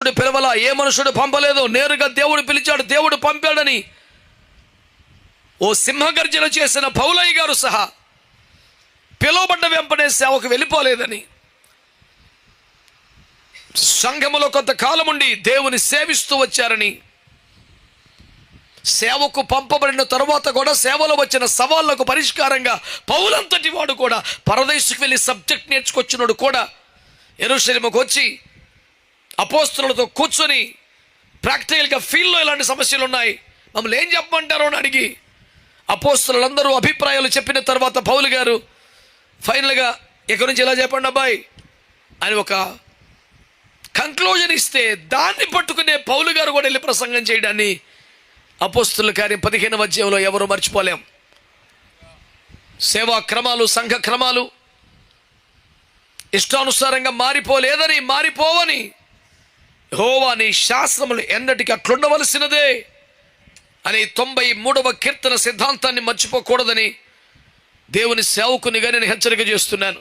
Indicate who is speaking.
Speaker 1: పిలవల, ఏ మనుషుడు పంపలేదు, నేరుగా దేవుడు పిలిచాడు, దేవుడు పంపాడని ఓ సింహగర్జన చేసిన పౌలయ్య గారు సహా పిలువబడ్డ వెంపనే సేవకు వెళ్ళిపోలేదని, సంఘములో కొంతకాలం ఉండి దేవుని సేవిస్తూ వచ్చారని, సేవకు పంపబడిన తరువాత కూడా సేవలో వచ్చిన సవాళ్లకు పరిష్కారంగా పౌలంతటి వాడు కూడా పరదేశకు వెళ్ళి సబ్జెక్ట్ నేర్చుకొచ్చినోడు కూడా యెరూషలేముకు వచ్చి అపోస్తలులతో కూర్చొని ప్రాక్టికల్గా ఫీల్డ్లో ఇలాంటి సమస్యలు ఉన్నాయి, మమ్మల్ని ఏం చెప్పమంటారో అని అడిగి అపోస్తలులందరూ అభిప్రాయాలు చెప్పిన తర్వాత పౌలు గారు ఫైనల్గా ఇక్కడి నుంచి ఇలా చెప్పండి అబ్బాయి అని ఒక కంక్లూజన్ ఇస్తే దాన్ని పట్టుకునే పౌలు గారు కూడా వెళ్ళి ప్రసంగం చేయడాన్ని అపోస్తలుల కార్యం 15వ అధ్యాయంలో ఎవరు మర్చిపోలేం. సేవా క్రమాలు, సంఘ క్రమాలు ఇష్టానుసారంగా మారిపోవని యెహోవా నీ శాస్త్రములు ఎన్నటికీ అట్లుండవలసినదే అని 93వ కీర్తన సిద్ధాంతాన్ని మర్చిపోకూడదని దేవుని సేవకునిగా నేను హెచ్చరిక చేస్తున్నాను.